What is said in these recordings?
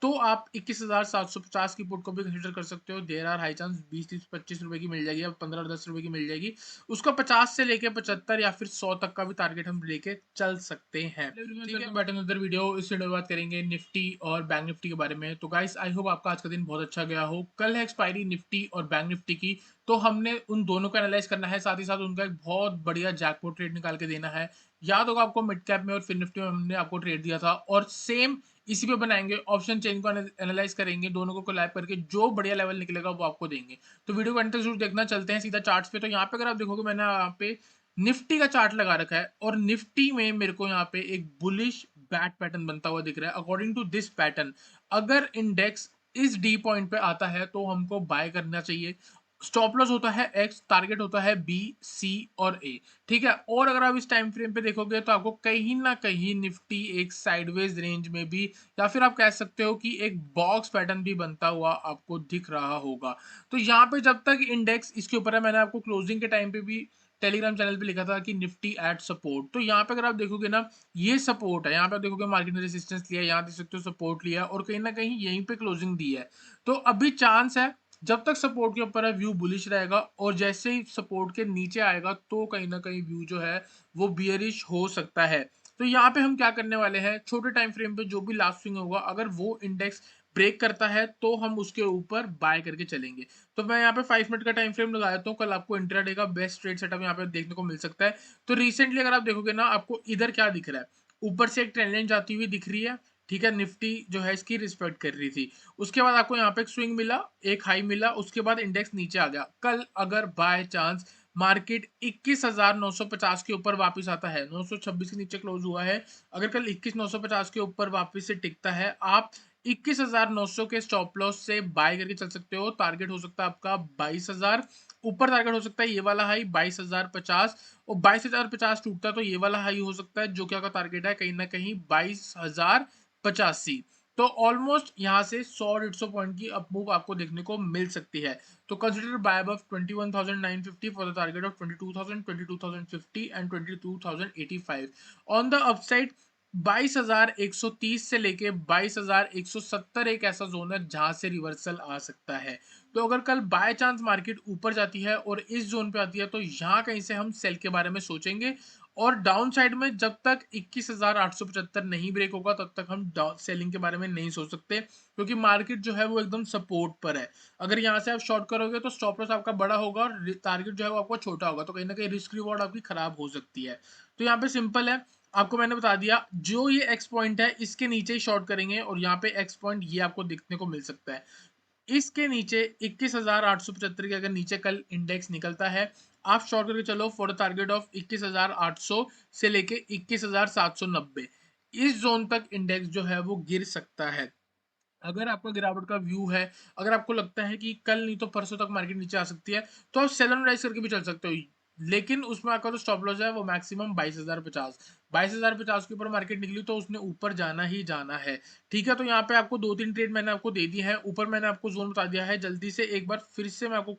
तो आप 21,750 की पुट को भी कंसीडर कर सकते हो। देयर आर हाई चांस 20-30-25 रुपए की मिल जाएगी या 15-10 रुपए की मिल जाएगी। उसका 50 से लेके 75 या फिर 100 तक का भी टारगेट हम लेके चल सकते हैं। ठीक है, बैठ अनदर वीडियो। इस वीडियो में बात करेंगे निफ्टी और बैंक निफ्टी के बारे में। तो गाइस आई होप आपका आज का दिन बहुत अच्छा गया हो। कल है एक्सपायरी निफ्टी और बैंक निफ्टी की, तो हमने उन दोनों को एनालाइज करना है, साथ ही साथ उनका एक बहुत बढ़िया जैकपॉट ट्रेड निकाल के देना है। याद होगा आपको मिड कैप में और फिर निफ्टी में हमने आपको ट्रेड दिया था, और सेम इसी पे बनाएंगे। ऑप्शन चेंज को एनालाइज करेंगे, दोनों को कोलैब करके जो बढ़िया लेवल निकलेगा वो आपको देंगे। तो वीडियो को अंत तक जरूर देखना। चलते हैं सीधा चार्ट्स पे। तो यहाँ पे अगर आप देखोगे मैंने यहाँ पे निफ्टी का चार्ट लगा रखा है, और निफ्टी में मेरे को यहाँ पे एक बुलिश बैट पैटर्न बनता हुआ दिख रहा है। अकॉर्डिंग टू दिस पैटर्न, अगर इंडेक्स इस डी पॉइंट पे आता है तो हमको बाय करना चाहिए। स्टॉप लॉस होता है एक्स, टारगेट होता है बी, सी और ए। ठीक है, और अगर आप इस टाइम फ्रेम पे देखोगे तो आपको कहीं ना कहीं निफ्टी एक साइडवेज रेंज में भी, या फिर आप कह सकते हो कि एक बॉक्स पैटर्न भी बनता हुआ आपको दिख रहा होगा। तो यहाँ पे जब तक इंडेक्स इसके ऊपर है, मैंने आपको क्लोजिंग के टाइम पे भी टेलीग्राम चैनल पे लिखा था कि निफ्टी एट सपोर्ट। तो यहाँ पे अगर आप देखोगे ना, ये सपोर्ट है। यहाँ पे आप देखोगे मार्केट ने रेजिस्टेंस लिया है, यहाँ देख सकते हो सपोर्ट लिया है, और कहीं ना कहीं यहीं पे क्लोजिंग दी है। तो अभी चांस है, जब तक सपोर्ट के ऊपर है व्यू बुलिश रहेगा, और जैसे ही सपोर्ट के नीचे आएगा तो कहीं ना कहीं व्यू जो है वो बियरिश हो सकता है। तो यहाँ पे हम क्या करने वाले हैं, छोटे टाइम फ्रेम पे जो भी लास्ट स्विंग होगा, अगर वो इंडेक्स ब्रेक करता है तो हम उसके ऊपर बाय करके चलेंगे। तो मैं यहाँ पे 5 मिनट का टाइम फ्रेम लगा देता हूँ। कल आपको इंट्राडे का बेस्ट ट्रेड सेटअप यहाँ पे देखने को मिल सकता है। तो रिसेंटली अगर आप देखोगे ना, आपको इधर क्या दिख रहा है, ऊपर से एक ट्रेंड लाइन जाती हुई दिख रही है। ठीक है, निफ्टी जो है इसकी रिस्पेक्ट कर रही थी। उसके बाद आपको यहाँ पे एक स्विंग मिला, एक हाई मिला, उसके बाद इंडेक्स नीचे आ गया। कल अगर बाय चांस मार्केट 21,950 के ऊपर वापस आता है, 926 के नीचे क्लोज हुआ है, अगर कल 21,950 के ऊपर वापस से टिकता है, आप 21,900 के स्टॉप लॉस से बाय करके चल सकते हो। टारगेट हो सकता है आपका 22,000, ऊपर टारगेट हो सकता है ये वाला हाई 22,050, और 22,050 टूटता है तो ये वाला हाई हो सकता है, जो कि आपका टारगेट है कहीं ना कहीं 22,085। तो ऑलमोस्ट यहाँ से 100-150 पॉइंट की अप मूव आपको देखने को मिल सकती है। तो consider buy above 21,950 for the target of 22,000, 22,050 and 22,085। On the upside 22,130 से लेके 22,170 एक ऐसा जोन है जहां से रिवर्सल आ सकता है। तो अगर कल बाय चांस मार्केट ऊपर जाती है और इस जोन पे आती है, तो यहाँ कहीं से हम सेल के बारे में सोचेंगे। और डाउन साइड में जब तक 21,875 नहीं ब्रेक होगा, तब तक हम सेलिंग के बारे में नहीं सोच सकते, क्योंकि मार्केट जो है वो एकदम सपोर्ट पर है। अगर यहाँ से आप शॉर्ट करोगे तो स्टॉप लॉस आपका बड़ा होगा और टारगेट जो है वो आपका छोटा होगा, तो कहीं ना कहीं रिस्क रिवॉर्ड आपकी खराब हो सकती है। तो यहाँ पे सिंपल है, आपको मैंने बता दिया, जो ये एक्स पॉइंट है इसके नीचे ही शॉर्ट करेंगे, और यहाँ पे एक्स पॉइंट ये आपको दिखने को मिल सकता है। इसके नीचे 21,875 के अगर नीचे कल इंडेक्स निकलता है, आप शॉर्ट करके चलो फॉर टारगेट ऑफ 21,800 से लेके 21,790। इस जोन तक इंडेक्स जो है वो गिर सकता है। अगर आपका गिरावट का व्यू है, अगर आपको लगता है कि कल नहीं तो परसों तक मार्केट नीचे आ सकती है, तो आप सेल एंड राइज करके भी चल सकते हो। लेकिन उसमें आपका जो स्टॉप लॉस है वो मैक्सिमम 22,050, 22,050 के ऊपर मार्केट निकली तो उसने ऊपर जाना ही जाना है। ठीक है, तो यहाँ पे आपको 2-3 ट्रेड मैंने आपको दे दी है। ऊपर मैंने आपको जोन बता दिया है, जल्दी से एक बार फिर से मैं आपको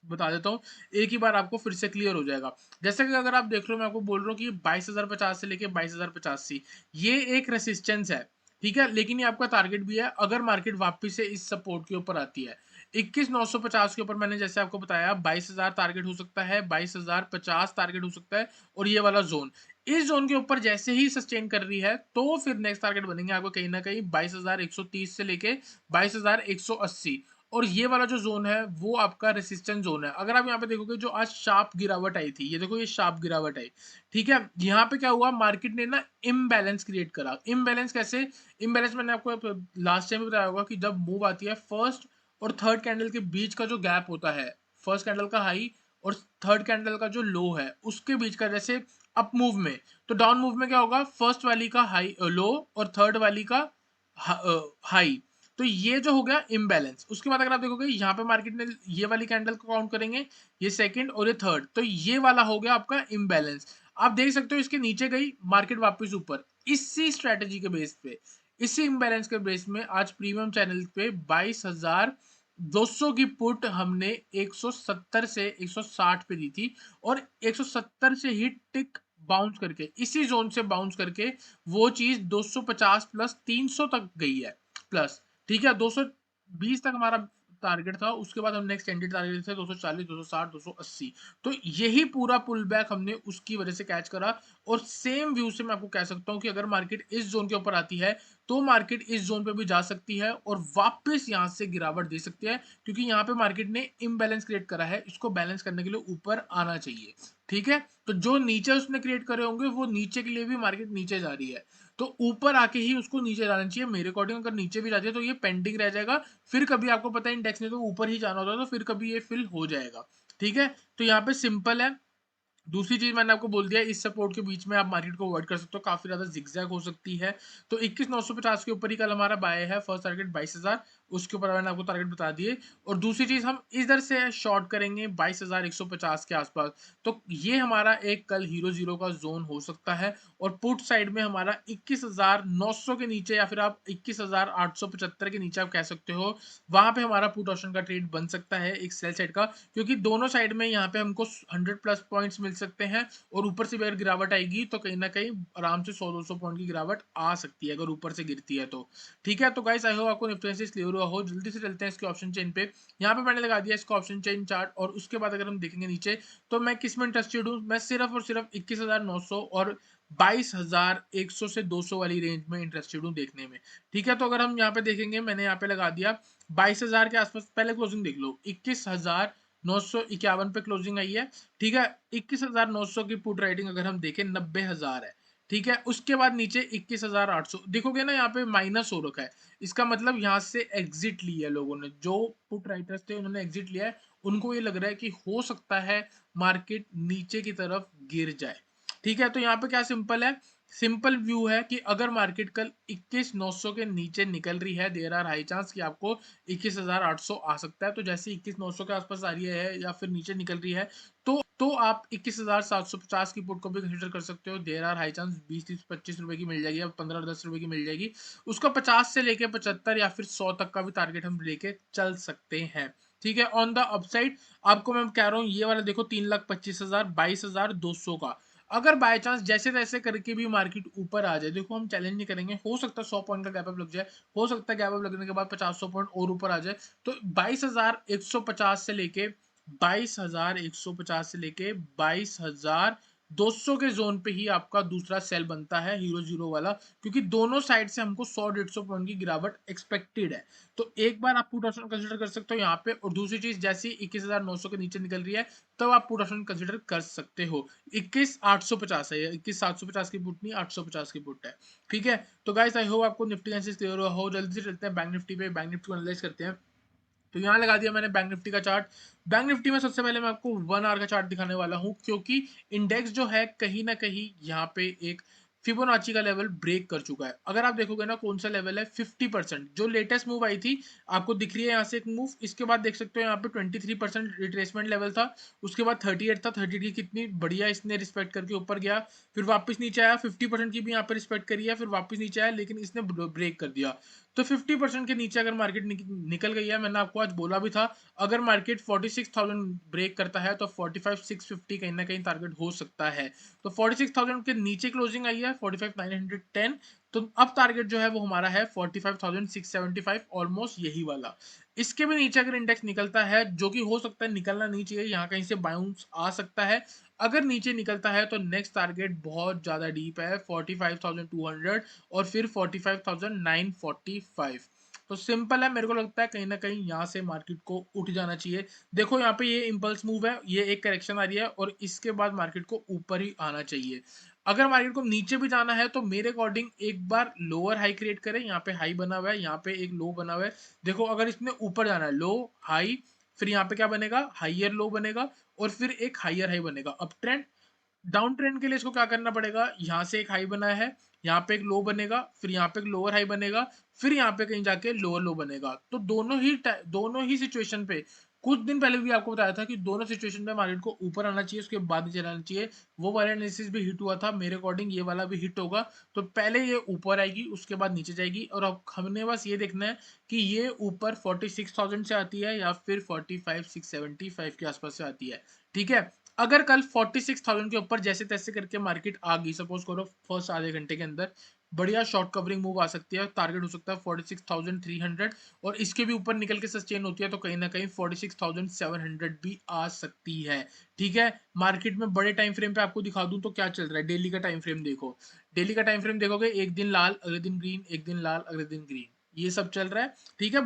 बता देता हूँ, एक ही बार आपको फिर से क्लियर हो जाएगा। जैसे कि अगर आप देख रहे हो, मैं आपको बोल रहा हूँ कि 22,050 से लेके 22,085 ये एक रेसिस्टेंस है। ठीक है, लेकिन ये आपका टारगेट भी है अगर मार्केट वापस से इस सपोर्ट के ऊपर आती है। 21,950 के ऊपर मैंने जैसे आपको बताया 22,000 टारगेट हो सकता है, 22,050 टारगेट हो सकता है, और ये वाला जोन, इस जोन के ऊपर जैसे ही सस्टेन कर रही है तो फिर नेक्स्ट टारगेट बनेंगे आपको कहीं ना कहीं 22,130 से लेके 22,180। और ये वाला जो जोन है वो आपका रेसिस्टेंस जोन है। अगर आप यहाँ पे देखोगे जो आज शार्प गिरावट आई थी, ये देखो ये शार्प गिरावट आई। ठीक है, यहाँ पे क्या हुआ, मार्केट ने ना इम्बैलेंस क्रिएट करा। इम्बैलेंस कैसे, इम्बैलेंस मैंने आपको लास्ट टाइम बताया होगा कि जब मूव आती है, फर्स्ट और थर्ड कैंडल के बीच का जो गैप होता है, फर्स्ट कैंडल का हाई और थर्ड कैंडल का जो लो है उसके बीच का, जैसे अप मूव में, तो डाउन मूव में क्या होगा, फर्स्ट वाली का हाई लो और थर्ड वाली का हाई। तो ये जो हो गया इम्बैलेंस। उसके बाद अगर आप देखोगे यहाँ पे मार्केट ने ये वाली कैंडल को काउंट करेंगे, ये सेकंड और ये थर्ड, तो ये वाला हो गया आपका इम्बैलेंस। आप देख सकते हो इसके नीचे गई मार्केट वापस ऊपर, इसी स्ट्रेटेजी के बेस पे, इसी इम्बैलेंस के बेस में आज प्रीमियम चैनल पे 22,200 की पुट हमने 170 से 160 पे दी थी, और 170 से ही टिक बाउंस करके, इसी जोन से बाउंस करके वो चीज 250 प्लस 300 तक गई है प्लस। ठीक है, 220 तक हमारा टारगेट था, उसके बाद हमने एक्सटेंडेड टारगेट थे 240, 260, 280। तो यही पूरा पुल बैक हमने उसकी वजह से कैच करा। और सेम व्यू से मैं आपको कह सकता हूँ कि अगर मार्केट इस जोन के ऊपर आती है तो मार्केट इस जोन पे भी जा सकती है और वापस यहाँ से गिरावट दे सकती है, क्योंकि यहाँ पे मार्केट ने इम्बैलेंस क्रिएट करा है, इसको बैलेंस करने के लिए ऊपर आना चाहिए। ठीक है, तो जो नीचे उसने क्रिएट करे होंगे वो नीचे के लिए भी मार्केट नीचे जा रही है, तो ऊपर आके ही उसको नीचे जाना चाहिए मेरे अकॉर्डिंग। अगर नीचे भी जाती है तो ये पेंडिंग रह जाएगा, फिर कभी आपको पता है इंडेक्स ने तो ऊपर ही जाना होता है, तो फिर कभी ये फिल हो जाएगा। ठीक है, तो यहाँ पे सिंपल है। दूसरी चीज मैंने आपको बोल दिया, इस सपोर्ट के बीच में आप मार्केट को अवॉइड कर सकते हो, काफी ज्यादा जिगजैग हो सकती है। तो 21,950 के ऊपर ही कल हमारा बाय है, फर्स्ट टारगेट 22,000, उसके ऊपर मैंने आपको टारगेट बता दिए। और दूसरी चीज हम इधर से शॉर्ट करेंगे 22,150 के आसपास, तो ये हमारा एक कल हीरो जीरो का जोन हो सकता है। और पुट साइड में हमारा 21,900 के नीचे या फिर आप 21,875 के नीचे आप कह सकते हो, वहां पे हमारा पुट ऑप्शन का ट्रेड बन सकता है एक सेल साइड का, क्योंकि दोनों साइड में यहाँ पे हमको 100+ पॉइंट्स मिल सकते हैं। और ऊपर से भी अगर गिरावट आएगी तो कहीं ना कहीं आराम से 100-200 पॉइंट की गिरावट आ सकती है अगर ऊपर से गिरती है तो। ठीक है, तो गाइस आई होप आपको निफ्टी एनालिसिस क्लियर हुआ हो। जल्दी से चलते हैं इसके ऑप्शन चेन पे। यहाँ पे मैंने लगा दिया इसका ऑप्शन चेन चार्ट, और उसके बाद अगर हम देखेंगे नीचे, तो मैं किस में इंटरेस्टेड हूँ, मैं सिर्फ और सिर्फ 21,900 और 22,100 से 200 वाली रेंज में इंटरेस्टेड हूँ देखने में। ठीक है, तो अगर हम यहाँ पे देखेंगे, मैंने यहाँ पे लगा दिया 22,000 के आसपास। पहले क्लोजिंग देख लो, 21,951 पे क्लोजिंग आई है। ठीक है, 21,900 की पुट राइटिंग अगर हम देखें 90,000 है। ठीक है, उसके बाद नीचे 21,800 देखोगे ना, यहाँ पे माइनस हो रखा है, इसका मतलब यहाँ से एग्जिट लिया है लोगों ने, जो पुट राइटर्स थे उन्होंने एग्जिट लिया है। उनको ये लग रहा है कि हो सकता है मार्केट नीचे की तरफ गिर जाए। ठीक है, तो यहाँ पे क्या सिंपल है, सिंपल व्यू है कि अगर मार्केट कल 21,900 के नीचे निकल रही है, देयर आर हाई चांस कि आपको 21,800 आ सकता है। तो जैसे 21,900 के आसपास आ रही है या फिर नीचे निकल रही है, तो आप 21,750 की पुट को भी कंसीडर कर सकते हो। देयर आर हाई चांस 20, 30, 25 रुपए की मिल जाएगी, अब 15, 10 रुपए की मिल जाएगी। उसका 50 से लेके 75 या फिर 100 तक का भी टारगेट हम लेके चल सकते हैं। ठीक है, ऑन द अपसाइड आपको मैं कह रहा हूँ, ये वाला देखो 3,25,000, 22,200 का, अगर बाय चांस जैसे तैसे करके भी मार्केट ऊपर आ जाए, देखो हम चैलेंज नहीं करेंगे, हो सकता है 100 पॉइंट का गैप अप लग जाए, हो सकता है गैप अप लगने के बाद 50-100 पॉइंट और ऊपर आ जाए। तो 22,150 से लेके 22,150 से लेके 22,200 के जोन पे ही आपका दूसरा सेल बनता है हीरो जीरो वाला, क्योंकि दोनों साइड से हमको 100-150 पॉइंट की गिरावट एक्सपेक्टेड है। तो एक बार आप पुट ऑप्शन कंसीडर कर सकते हो यहाँ पे। और दूसरी चीज, जैसे 21,900 के नीचे निकल रही है, तब आप पुट ऑप्शन कंसीडर कर सकते हो। 21,850 है, 21,750 की पुट नहीं, 850 की पुट है। ठीक है, तो गाइस आई होप आपको निफ्टी एनालिसिस क्लियर हुआ हो। जल्दी से चलते हैं बैंक निफ्टी पे, बैंक निफ्टी को एनालाइज करते हैं। तो यहाँ लगा दिया मैंने बैंक निफ्टी का चार्ट। बैंक निफ्टी में सबसे पहले मैं आपको 1 आवर का चार्ट दिखाने वाला हूँ, क्योंकि इंडेक्स जो है कहीं ना कहीं यहाँ पे एक फिबोनाची का लेवल ब्रेक कर चुका है। अगर आप देखोगे ना, कौन सा लेवल है, 50%, जो लेटेस्ट मूव आई थी, आपको दिख रही है यहाँ से एक मूव, इसके बाद देख सकते हो यहाँ पे 23% रिट्रेसमेंट लेवल था, उसके बाद 38 था, 38 की कितनी बढ़िया इसने रिस्पेक्ट करके ऊपर गया, फिर वापस नीचे आया, 50% की भी यहाँ पे रिस्पेक्ट करी है, फिर वापस नीचे आया, लेकिन इसने ब्रेक कर दिया। तो 50% के नीचे अगर मार्केट निकल गई है, मैंने आपको आज बोला भी था, अगर मार्केट 46,000 ब्रेक करता है तो 45,650 कहीं ना कहीं टारगेट हो सकता है। तो 46,000 के नीचे क्लोजिंग आई है 45,910, तो अब टारगेट जो है वो हमारा है 45,675, ऑलमोस्ट यही वाला। इसके भी नीचे अगर इंडेक्स निकलता है, जो कि हो सकता है, निकलना नहीं चाहिए, यहाँ कहीं से बाउंस आ सकता है। अगर नीचे निकलता है तो नेक्स्ट टारगेट बहुत ज्यादा डीप है, 45,200 और फिर 45,945। तो सिंपल है, मेरे को लगता है कहीं ना कहीं यहाँ से मार्केट को उठ जाना चाहिए। देखो यहाँ पे ये इंपल्स मूव है, ये एक करेक्शन आ रही है, और इसके बाद मार्केट को ऊपर ही आना चाहिए। अगर मार्केट को नीचे भी जाना है तो मेरे अकॉर्डिंग एक बार लोअर हाई क्रिएट करें, यहाँ पे हाई बना हुआ है, यहाँ पे एक लो बना हुआ है। देखो अगर इसने ऊपर जाना है, लो हाई, फिर यहाँ पे क्या बनेगा, हाइयर लो बनेगा, और फिर एक हाइयर हाई बनेगा अप ट्रेंड। डाउन ट्रेंड के लिए इसको क्या करना पड़ेगा, यहाँ से एक हाई बनाया है, यहाँ पे एक लो बनेगा, फिर यहाँ पे एक लोअर हाई बनेगा, फिर यहाँ पे कहीं जाके लोअर लो बनेगा। तो दोनों ही सिचुएशन पे, कुछ दिन पहले भी आपको बताया था कि दोनों सिचुएशन पे मार्केट को ऊपर आना चाहिए, उसके बाद नीचे आना चाहिए। वो वाला एनालिसिस भी हिट हुआ था, मेरे अकॉर्डिंग ये वाला भी हिट होगा। तो पहले ये ऊपर आएगी, उसके बाद नीचे जाएगी, और अब हमने बस ये देखना है कि ये ऊपर 46,000 से आती है या फिर 45,675 के आसपास से आती है। ठीक है, अगर कल 46,000 के ऊपर जैसे तैसे करके मार्केट आ गई, सपोज करो फर्स्ट आधे घंटे के अंदर, बढ़िया शॉर्ट कवरिंग मूव आ सकती है, टारगेट हो सकता है 46,300 और इसके भी ऊपर निकल के सस्टेन होती है तो कहीं ना कहीं 46,700 भी आ सकती है। ठीक है, मार्केट में बड़े टाइम फ्रेम पे आपको दिखा दूं तो क्या चल रहा है। डेली का टाइम फ्रेम देखो, डेली का टाइम फ्रेम देखोगे, एक दिन लाल अगले दिन ग्रीन, एक दिन लाल अगले दिन ग्रीन, ये सब चल रहा है। ठीक है,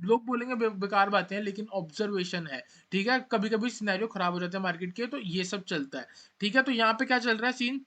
लोग बोलेंगे बेकार बातें हैं लेकिन ऑब्जर्वेशन है। ठीक है, कभी कभी सिनेरियो खराब हो जाते हैं मार्केट के, तो ये सब चलता है। ठीक है, तो यहाँ पे क्या चल रहा है सीन,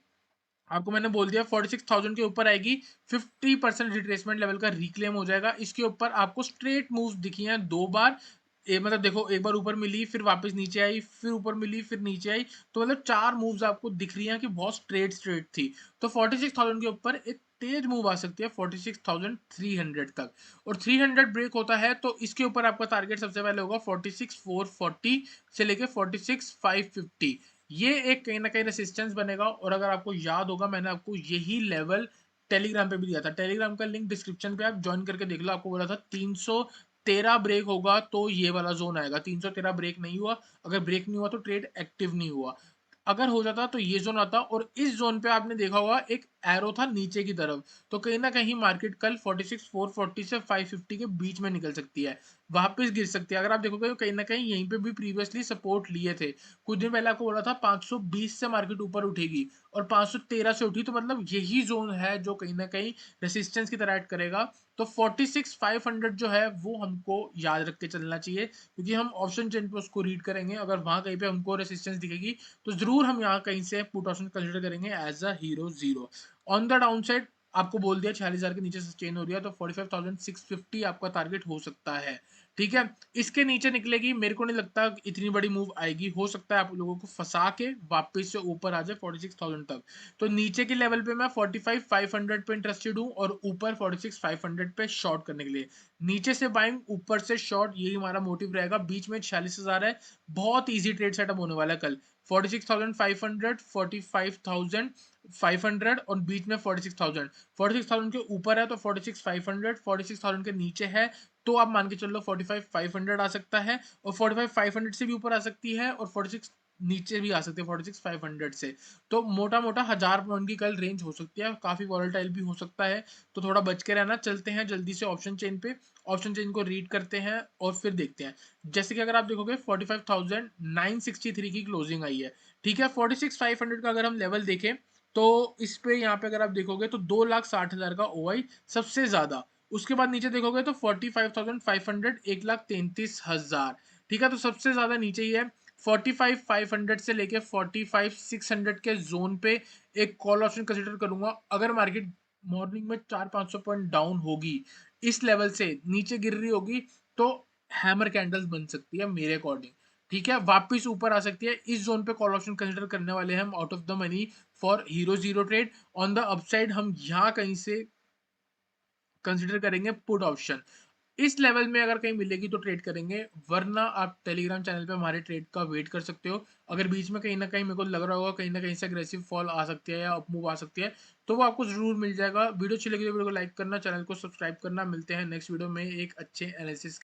आपको मैंने बोल दिया 46,000 के ऊपर आएगी, 50% रिट्रेसमेंट लेवल का रिक्लेम हो जाएगा। इसके ऊपर आपको स्ट्रेट मूव्स दिखी हैं दो बार, मतलब देखो, एक बार ऊपर मिली, फिर वापस नीचे आई, फिर ऊपर मिली, फिर नीचे आई, तो मतलब चार मूव्स आपको दिख रही हैं कि बहुत स्ट्रेट स्ट्रेट थी। तो 46,000 के ऊपर एक तेज मूव आ सकती है 46,300 तक, और 300 ब्रेक होता है तो इसके ऊपर आपका टारगेट सबसे पहले होगा 46,440 से लेके 46,550। ये एक कहीं ना कहीं रेसिस्टेंस बनेगा। और अगर आपको याद होगा, मैंने आपको यही लेवल टेलीग्राम पे भी दिया था, टेलीग्राम का लिंक डिस्क्रिप्शन पे आप ज्वाइन करके देख लो। आपको बोला था 313 ब्रेक होगा तो ये वाला जोन आएगा, 313 ब्रेक नहीं हुआ, अगर ब्रेक नहीं हुआ तो ट्रेड एक्टिव नहीं हुआ, अगर हो जाता तो ये जोन आता। और इस जोन पे आपने देखा होगा एक एरो था नीचे की तरफ, तो कहीं ना कहीं मार्केट कल 46,440 से 550 के बीच में निकल सकती है, वापस गिर सकती है। अगर आप देखोगे तो कहीं ना कहीं यहीं पे भी प्रीवियसली सपोर्ट लिए थे। कुछ दिन पहले आपको बोला था 520 से मार्केट ऊपर उठेगी और 513 से उठी, तो मतलब यही जोन है जो कहीं ना कहीं रेसिस्टेंस की तरह एक्ट करेगा। तो 46,500 जो है वो हमको याद रख के चलना चाहिए, क्योंकि हम ऑप्शन चेन पे उसको रीड करेंगे। अगर वहां कहीं पे हमको रेसिस्टेंस दिखेगी तो जरूर हम यहाँ कहीं से पुट ऑप्शन कंसिडर करेंगे as a hero zero. On the downside आपको बोल दिया 46,000 के नीचे सस्टेन हो रही है तो 45,650 आपका टारगेट हो सकता है। ठीक है, इसके नीचे निकलेगी, मेरे को नहीं लगता इतनी बड़ी मूव आएगी, हो सकता है आप लोगों को फंसा के वापस से ऊपर आ जाए 46,000 तक। तो नीचे के लेवल पे मैं 45,500 पे इंटरेस्टेड हूँ और ऊपर 46,500 पे शॉर्ट करने के लिए। नीचे से बाइंग, ऊपर से शॉर्ट, यही हमारा मोटिव रहेगा। बीच में 46,000 है, बहुत ईजी ट्रेड सेटअप होने वाला है कल। 46,500, 45,500 और बीच में 46,000। 46,000 के ऊपर है तो 46,500, 46,000 के नीचे है तो आप मान के चल लो 45,500 आ सकता है, और 45,500 से भी ऊपर आ सकती है, और 46 नीचे भी आ सकते हैं 46,500 से। तो मोटा मोटा 1,000 पॉइंट की कल रेंज हो सकती है, काफी वॉलेटाइल भी हो सकता है, तो थोड़ा बच के रहना। चलते हैं जल्दी से ऑप्शन चेन पे, ऑप्शन चेन को रीड करते हैं और फिर देखते हैं। जैसे कि अगर आप देखोगे 45,963 की क्लोजिंग आई है। ठीक है, 46,500 का अगर हम लेवल देखें तो इस पे यहाँ पे अगर आप देखोगे तो 2,60,000 का ओआई सबसे ज्यादा। उसके बाद नीचे देखोगे तो 45,500, 1,33,000। ठीक है, तो सबसे ज्यादा नीचे ही है। 45,500 से लेके 45,600 के जोन पे एक कॉल ऑप्शन कंसिडर करूंगा। अगर मार्केट मॉर्निंग में 400-500 पॉइंट डाउन होगी, इस लेवल से नीचे गिर रही होगी, तो हैमर कैंडल्स बन सकती है मेरे अकॉर्डिंग। ठीक है, वापस ऊपर आ सकती है, इस जोन पे कॉल ऑप्शन कंसिडर करने वाले हैं हम out of the money for hero zero trade. On the upside हम यहाँ कहीं से कंसिडर करेंगे पुट ऑप्शन, इस लेवल में अगर कहीं मिलेगी तो ट्रेड करेंगे, वरना आप टेलीग्राम चैनल पे हमारे ट्रेड का वेट कर सकते हो। अगर बीच में कहीं ना कहीं मेरे को लग रहा होगा कहीं ना कहीं से अग्रेसिव फॉल आ सकती है या अप मूव आ सकती है, तो वो आपको जरूर मिल जाएगा। वीडियो अच्छी लगी तो वीडियो को लाइक करना, चैनल को सब्सक्राइब करना। मिलते हैं नेक्स्ट वीडियो में एक अच्छे एनालिसिस